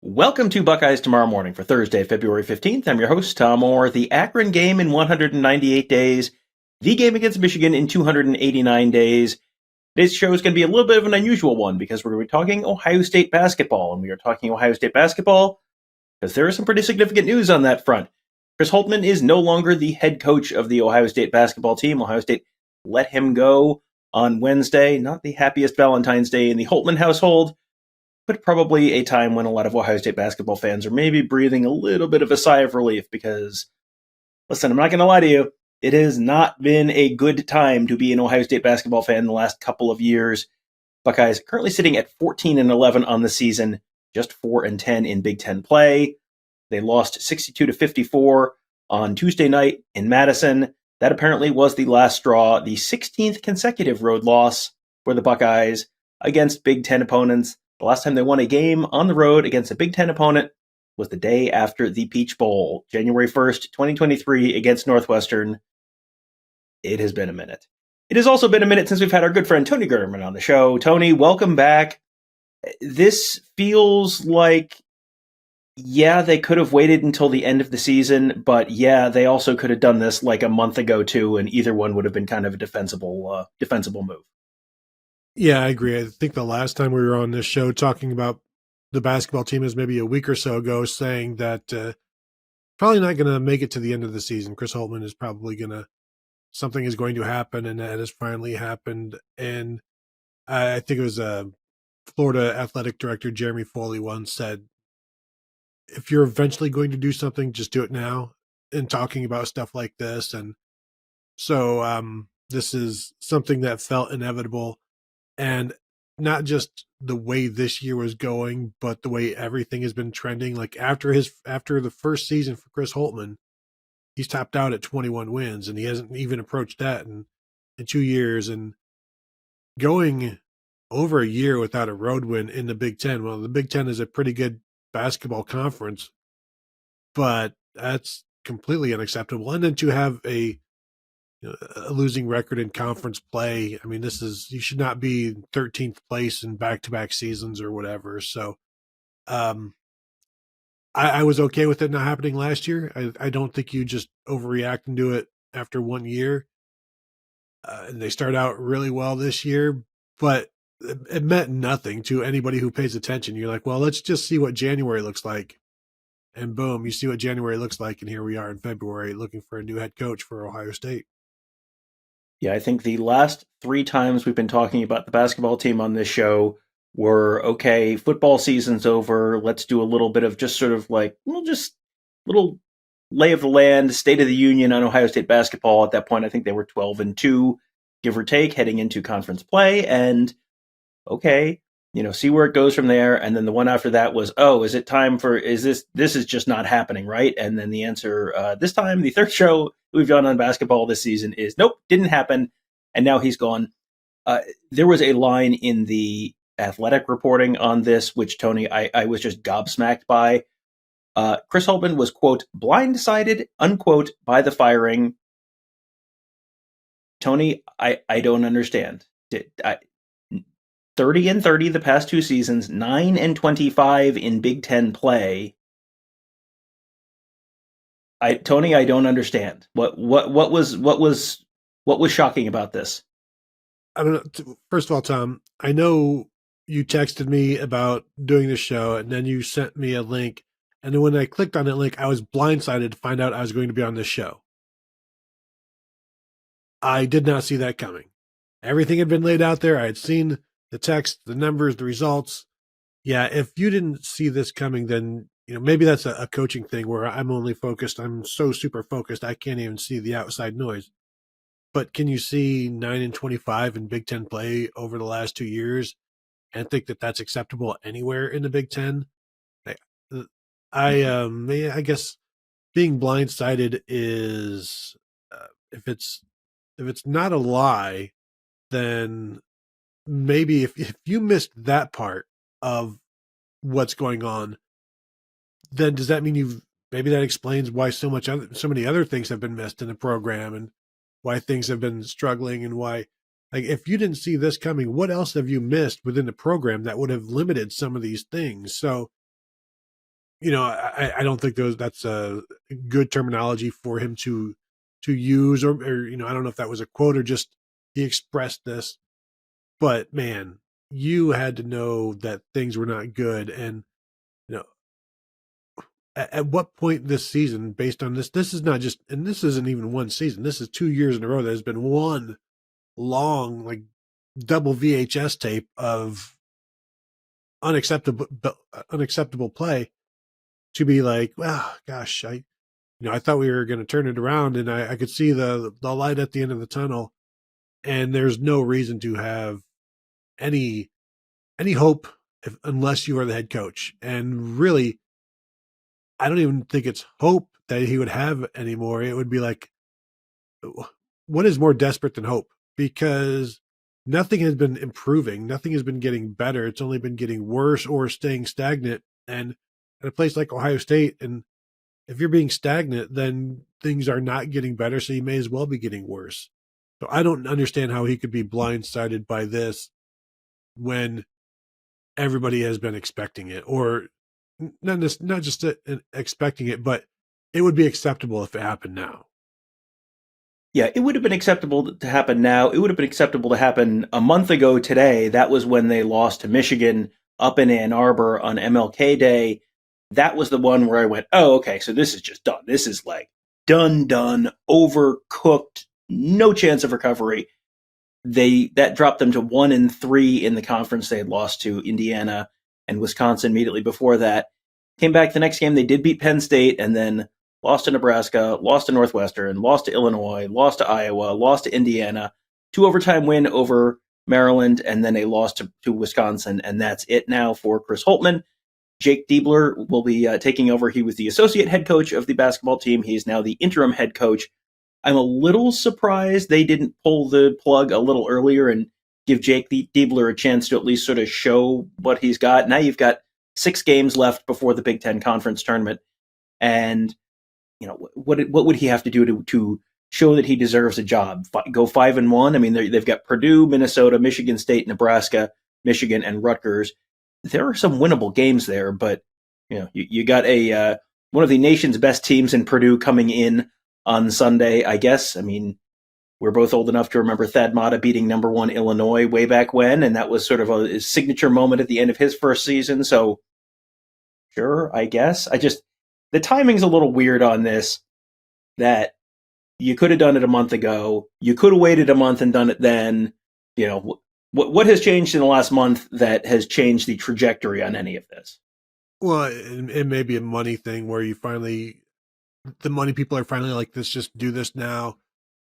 Welcome to Buckeyes Tomorrow Morning for Thursday, February 15th. I'm your host, Tom Orr. The Akron game in 198 days, the game against Michigan in 289 days. Today's show is going to be a little bit of an unusual one because we're going to be talking Ohio State basketball. And we are talking Ohio State basketball because there is some pretty significant news on that front. Chris Holtmann is no longer the head coach of the Ohio State basketball team. Ohio State let him go on Wednesday. Not the happiest Valentine's Day in the Holtmann household, but probably a time when a lot of Ohio State basketball fans are maybe breathing a little bit of a sigh of relief because, listen, I'm not going to lie to you, it has not been a good time to be an Ohio State basketball fan in the last couple of years. Buckeyes currently sitting at 14-11 on the season, just 4-10 in Big Ten play. They lost 62-54 on Tuesday night in Madison. That apparently was the last straw, the 16th consecutive road loss for the Buckeyes against Big Ten opponents. The last time they won a game on the road against a Big Ten opponent was the day after the Peach Bowl, January 1st, 2023, against Northwestern. It has been a minute. It has also been a minute since we've had our good friend Tony Gerdeman on the show. Tony, welcome back. This feels like, yeah, they could have waited until the end of the season, but yeah, they also could have done this like a month ago too, and either one would have been kind of a defensible move. Yeah, I agree. I think the last time we were on this show talking about the basketball team is maybe a week or so ago, saying that probably not going to make it to the end of the season. Chris Holtmann is probably something is going to happen, and that has finally happened. And I think it was Florida athletic director Jeremy Foley once said, if you're eventually going to do something, just do it now, and talking about stuff like this. And so this is something that felt inevitable. And not just the way this year was going, but the way everything has been trending. Like after the first season for Chris Holtmann, he's topped out at 21 wins, and he hasn't even approached that in 2 years. And going over a year without a road win in the Big Ten. Well, the Big Ten is a pretty good basketball conference, but that's completely unacceptable. And then to have a losing record in conference play. I mean, you should not be 13th place in back-to-back seasons or whatever. So I was okay with it not happening last year. I don't think you just overreact and do it after 1 year. And they start out really well this year, but it meant nothing to anybody who pays attention. You're like, well, let's just see what January looks like. And boom, you see what January looks like. And here we are in February looking for a new head coach for Ohio State. Yeah, I think the last 3 times we've been talking about the basketball team on this show were, okay, football season's over. Let's do a little bit of just sort of like, well, just little lay of the land, state of the union on Ohio State basketball. At that point, I think they were 12-2, give or take, heading into conference play. And okay, see where it goes from there. And then the one after that was, oh, is it time for, this is just not happening, right? And then the answer this time, the third show we've done on basketball this season is, nope, didn't happen. And now he's gone. There was a line in the athletic reporting on this, which, Tony, I was just gobsmacked by. Chris Holtmann was, quote, blindsided, unquote, by the firing. Tony, I don't understand. 30-30 the past 2 seasons, 9-25 in Big Ten play. Tony, I don't understand. What was shocking about this? I don't know. First of all, Tom, I know you texted me about doing the show, and then you sent me a link. And then when I clicked on that link, I was blindsided to find out I was going to be on this show. I did not see that coming. Everything had been laid out there. I had seen the text, the numbers, the results. Yeah, if you didn't see this coming, then maybe that's a coaching thing where I'm only focused. I'm so super focused, I can't even see the outside noise. But can you see 9-25 in Big Ten play over the last 2 years and think that that's acceptable anywhere in the Big Ten? I guess being blindsided is if it's not a lie, then maybe if you missed that part of what's going on, then does that mean maybe that explains why so many other things have been missed in the program and why things have been struggling and why, like, if you didn't see this coming, what else have you missed within the program that would have limited some of these things? So I don't think that's a good terminology for him to use, or I don't know if that was a quote or just he expressed this, but man, you had to know that things were not good. And you know, at what point this season, based on this is not just, and this isn't even one season, this is 2 years in a row, there's been one long, like, double VHS tape of unacceptable play, to be like, well, gosh, I thought we were going to turn it around, and I could see the light at the end of the tunnel, and there's no reason to have any hope unless you are the head coach. And really, I don't even think it's hope that he would have anymore. It would be like, what is more desperate than hope? Because nothing has been improving. Nothing has been getting better. It's only been getting worse or staying stagnant. And at a place like Ohio State, and if you're being stagnant, then things are not getting better. So you may as well be getting worse. So I don't understand how he could be blindsided by this when everybody has been expecting it, or not just expecting it, but it would be acceptable if it happened now. Yeah, it would have been acceptable to happen now. It would have been acceptable to happen a month ago today. That was when they lost to Michigan up in Ann Arbor on MLK Day. That was the one where I went, oh, okay, so this is just done. This is like done, overcooked, no chance of recovery. That dropped them to 1-3 in the conference. They had lost to Indiana and Wisconsin immediately before that. Came back the next game. They did beat Penn State, and then lost to Nebraska, lost to Northwestern, lost to Illinois, lost to Iowa, lost to Indiana, 2 overtime win over Maryland, and then a loss to Wisconsin. And that's it now for Chris Holtmann. Jake Diebler will be taking over. He was the associate head coach of the basketball team. He's now the interim head coach. I'm a little surprised they didn't pull the plug a little earlier and give Jake Diebler a chance to at least sort of show what he's got. Now you've got 6 games left before the Big Ten Conference tournament. And what would he have to do to show that he deserves a job? Go 5-1? I mean, they've got Purdue, Minnesota, Michigan State, Nebraska, Michigan, and Rutgers. There are some winnable games there, but you got a one of the nation's best teams in Purdue coming in on Sunday, I guess. I mean, we're both old enough to remember Thad Matta beating number 1 Illinois way back when, and that was sort of a signature moment at the end of his first season. So, sure, I guess. The timing's a little weird on this, that you could have done it a month ago. You could have waited a month and done it then. What has changed in the last month that has changed the trajectory on any of this? Well, it may be a money thing where the money people are finally like, let's just do this now.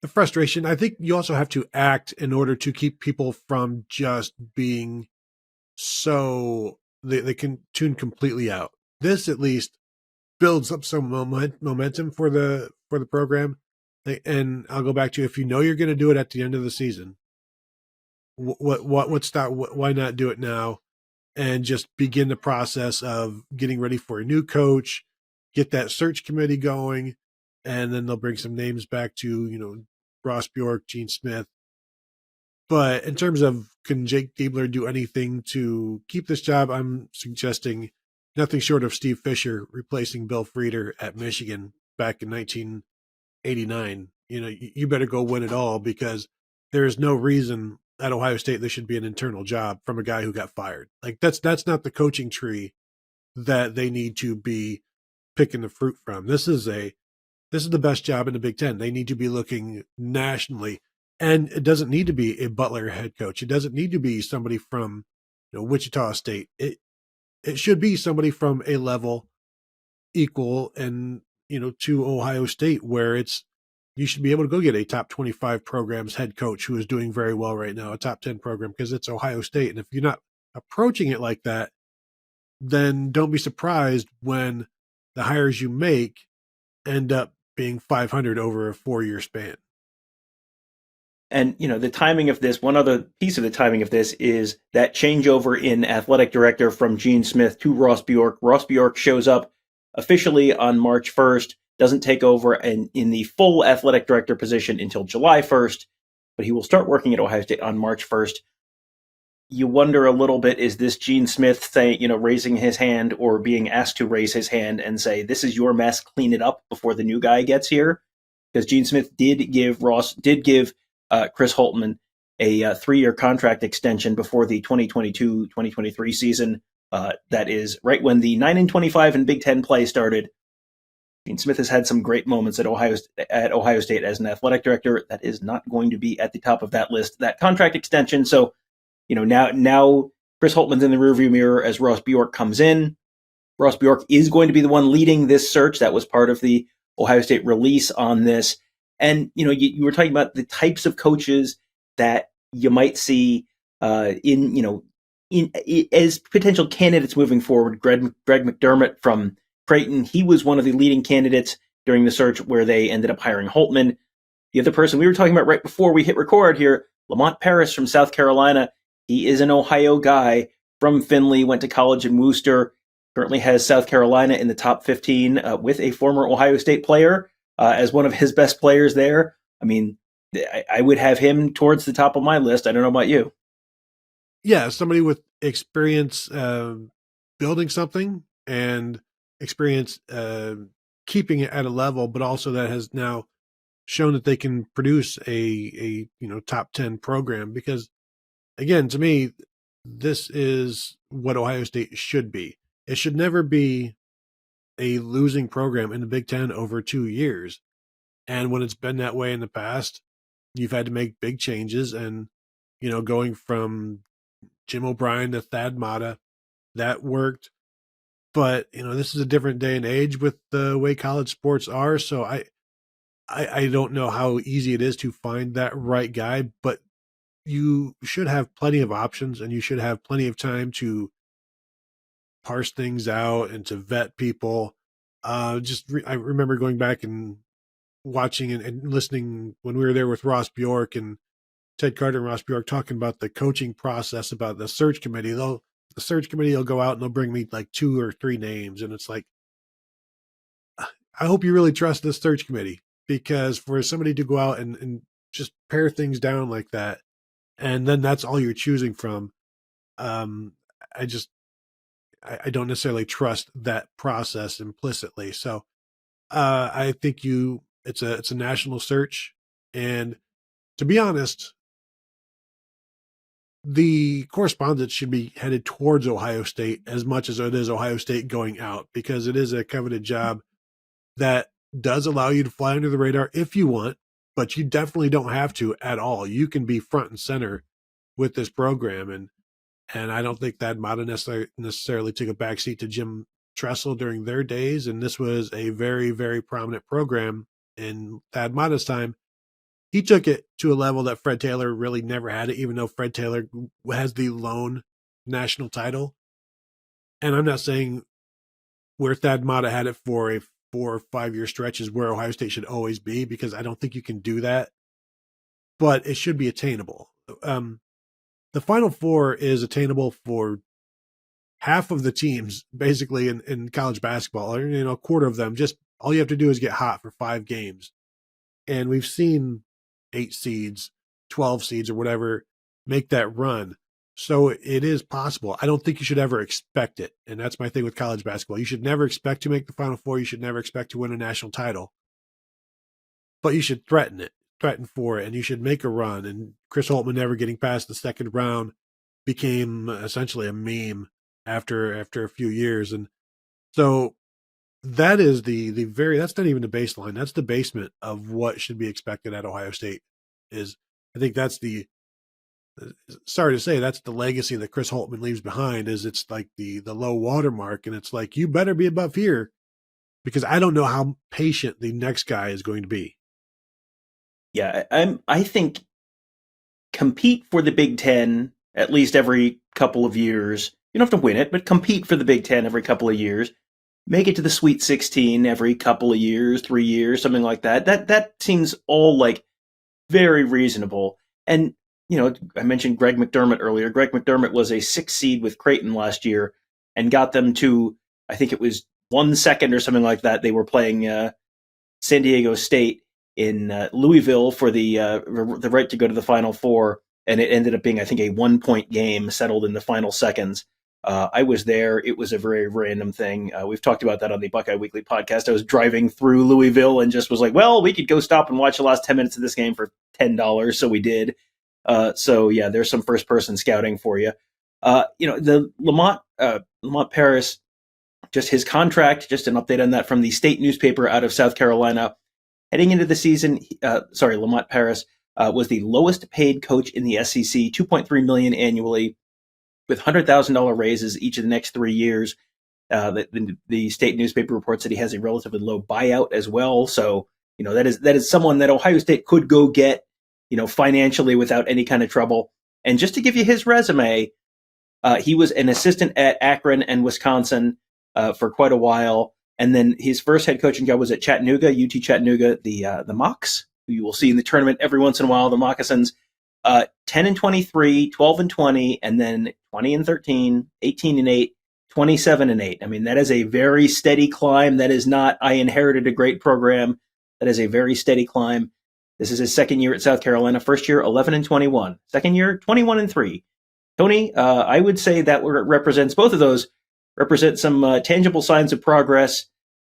The frustration, I think you also have to act in order to keep people from just being so they can tune completely out. This at least builds up some momentum for the program. And I'll go back to, if you know you're going to do it at the end of the season, why not do it now and just begin the process of getting ready for a new coach, get that search committee going, and then they'll bring some names back to, Ross Bjork, Gene Smith. But in terms of, can Jake Diebler do anything to keep this job, I'm suggesting nothing short of Steve Fisher replacing Bill Frieder at Michigan back in 1989. You better go win it all, because there is no reason at Ohio State there should be an internal job from a guy who got fired. Like, that's not the coaching tree that they need to be picking the fruit from. This is the best job in the Big Ten. They need to be looking nationally, and it doesn't need to be a Butler head coach. It doesn't need to be somebody from Wichita State. It should be somebody from a level equal and to Ohio State, where you should be able to go get a top 25 program's head coach who is doing very well right now, a top 10 program, because it's Ohio State. And if you're not approaching it like that, then don't be surprised when the hires you make end up being 500 over a 4-year span. And, the timing of this, one other piece of the timing of this is that changeover in athletic director from Gene Smith to Ross Bjork. Ross Bjork shows up officially on March 1st, doesn't take over in the full athletic director position until July 1st, but he will start working at Ohio State on March 1st. you wonder a little bit, is this Gene Smith saying, raising his hand or being asked to raise his hand and say, this is your mess, clean it up before the new guy gets here? Because Gene Smith did give Chris Holtmann a 3-year contract extension before the 2022-2023 season. That is right when the 9-25 in Big Ten play started. Gene Smith has had some great moments at Ohio State as an athletic director. That is not going to be at the top of that list, that contract extension. So, now Chris Holtmann's in the rearview mirror as Ross Bjork comes in. Ross Bjork is going to be the one leading this search. That was part of the Ohio State release on this. And, you were talking about the types of coaches that you might see in as potential candidates moving forward. Greg McDermott from Creighton, he was one of the leading candidates during the search where they ended up hiring Holtmann. The other person we were talking about right before we hit record here, Lamont Paris from South Carolina. He is an Ohio guy from Findlay, went to college in Worcester, currently has South Carolina in the top 15 with a former Ohio State player as one of his best players there. I mean, I would have him towards the top of my list. I don't know about you. Yeah, somebody with experience building something and experience keeping it at a level, but also that has now shown that they can produce a top 10 program. Because again, to me, this is what Ohio State should be. It should never be a losing program in the Big Ten over 2 years. And when it's been that way in the past, you've had to make big changes. And, going from Jim O'Brien to Thad Matta, that worked. But, this is a different day and age with the way college sports are. So I don't know how easy it is to find that right guy, but you should have plenty of options and you should have plenty of time to parse things out and to vet people. I remember going back and watching and listening when we were there with Ross Bjork and Ted Carter and Ross Bjork talking about the coaching process, about the search committee. The search committee will go out and they'll bring me like 2 or 3 names. And it's like, I hope you really trust this search committee, because for somebody to go out and just pare things down like that, and then that's all you're choosing from, I don't necessarily trust that process implicitly. So I think it's a national search. And to be honest, the correspondence should be headed towards Ohio State as much as it is Ohio State going out, because it is a coveted job that does allow you to fly under the radar if you want, but you definitely don't have to at all. You can be front and center with this program. And I don't think Thad Matta necessarily took a backseat to Jim Tressel during their days. And this was a very, very prominent program in Thad Matta's time. He took it to a level that Fred Taylor really never had it, even though Fred Taylor has the lone national title. And I'm not saying where Thad Matta had it for a 4 or 5 year stretch is where Ohio State should always be, because I don't think you can do that, but it should be attainable. The Final Four is attainable for half of the teams, basically, in college basketball, or, a quarter of them. Just all you have to do is get hot for 5 games. And we've seen 8 seeds, 12 seeds, or whatever make that run. So it is possible. I don't think you should ever expect it. And that's my thing with college basketball. You should never expect to make the Final Four. You should never expect to win a national title. But you should threaten for it, and you should make a run. And Chris Holtmann never getting past the second round became essentially a meme after a few years. And so that is that's not even the baseline. That's the basement of what should be expected at Ohio State. I think that's sorry to say, that's the legacy that Chris Holtmann leaves behind. It's like the low watermark, and it's like, you better be above here, because I don't know how patient the next guy is going to be. Yeah, I think compete for the Big Ten at least every couple of years. You don't have to win it, but compete for the Big Ten every couple of years. Make it to the Sweet 16 every couple of years, 3 years, something like that. That seems all like very reasonable. And, I mentioned Greg McDermott earlier. Greg McDermott was a 6 seed with Creighton last year and got them to, I think it was 1 second or something like that. They were playing San Diego State in Louisville for the right to go to the Final Four. and it ended up being, I think, a 1-point game settled in the final seconds. I was there. It was a very random thing. We've talked about that on the Buckeye Weekly podcast. I was driving through Louisville and just was like, well, we could go stop and watch the last 10 minutes of this game for $10. So we did. So yeah, there's some first person scouting for you. The Lamont Paris, just his contract, just an update on that from the state newspaper out of South Carolina. Heading into the season, Lamont Paris was the lowest paid coach in the SEC, $2.3 million annually, with $100,000 raises each of the next 3 years. The state newspaper reports that he has a relatively low buyout as well. So, that is someone that Ohio State could go get, financially without any kind of trouble. And just to give you his resume, he was an assistant at Akron and Wisconsin for quite a while. And then his first head coaching job was at Chattanooga, UT Chattanooga, the Mocs, who you will see in the tournament every once in a while, the Moccasins. 10-23, 12-20, and then 20-13, 18-8, 27-8. I mean, that is a very steady climb. That is not, I inherited a great program. That is a very steady climb. This is his second year at South Carolina. First year, 11-21. Second year, 21-3. Tony, I would say that represents, both of those represent some tangible signs of progress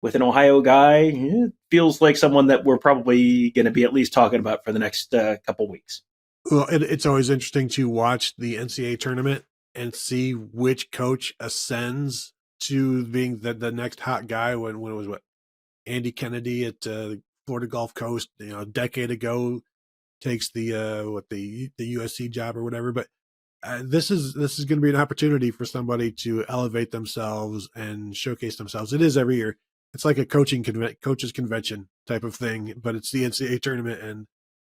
with an Ohio guy. It feels like someone that we're probably going to be at least talking about for the next couple weeks. Well, it's always interesting to watch the NCAA tournament and see which coach ascends to being the next hot guy. When it was Andy Kennedy at Florida Gulf Coast, a decade ago, takes the USC job or whatever. But this is going to be an opportunity for somebody to elevate themselves and showcase themselves. It is every year. It's like a coaches convention type of thing, but it's the NCAA tournament, and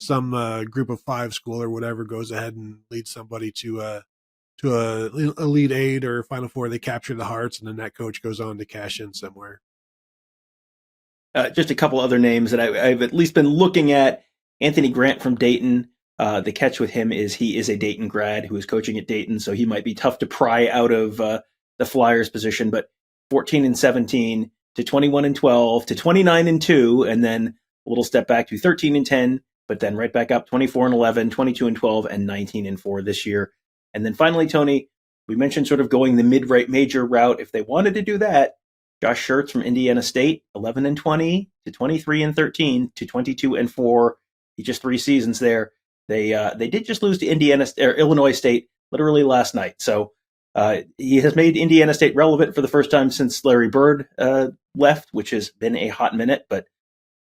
some group of 5 school or whatever goes ahead and leads somebody to a Elite 8 or Final Four. They capture the hearts, and then that coach goes on to cash in somewhere. Just a couple other names that I've at least been looking at. Anthony Grant from Dayton. The catch with him is he is a Dayton grad who is coaching at Dayton, so he might be tough to pry out of the Flyers position. But 14-17 to 21-12 to 29-2, and then a little step back to 13-10. But then right back up 24-11, 22-12, and 19-4 this year. And then finally, Tony, we mentioned sort of going the mid-right major route. If they wanted to do that, Josh Schertz from Indiana State, 11-20 to 23-13 to 22-4. He just 3 seasons there. They did just lose to Illinois State literally last night. So he has made Indiana State relevant for the first time since Larry Bird left, which has been a hot minute. But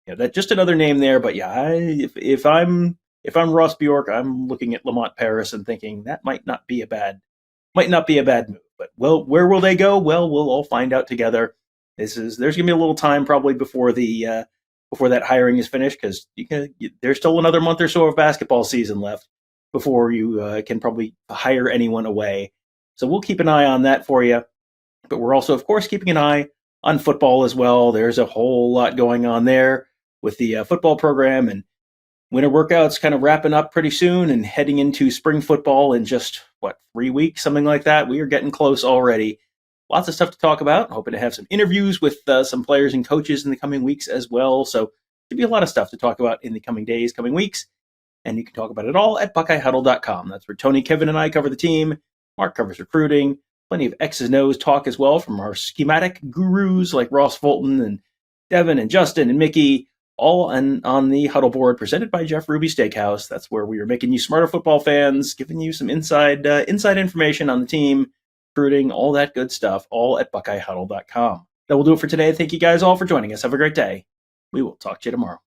that's just another name there. But yeah, if I'm Ross Bjork, I'm looking at Lamont Paris and thinking that might not be a bad move. But where will they go? Well, we'll all find out together. There's going to be a little time probably before that hiring is finished, because there's still another month or so of basketball season left before you can probably hire anyone away. So we'll keep an eye on that for you. But we're also, of course, keeping an eye on football as well. There's a whole lot going on there with the football program, and winter workouts kind of wrapping up pretty soon and heading into spring football in just, 3 weeks, something like that. We are getting close already. Lots of stuff to talk about. Hoping to have some interviews with some players and coaches in the coming weeks as well. So there'll be a lot of stuff to talk about in the coming days, coming weeks. And you can talk about it all at BuckeyeHuddle.com. That's where Tony, Kevin, and I cover the team. Mark covers recruiting. Plenty of X's and O's talk as well from our schematic gurus like Ross Fulton and Devin and Justin and Mickey, all on the Huddle board presented by Jeff Ruby Steakhouse. That's where we are making you smarter football fans, giving you some inside information on the team, recruiting, all that good stuff, all at BuckeyeHuddle.com. That will do it for today. Thank you guys all for joining us. Have a great day. We will talk to you tomorrow.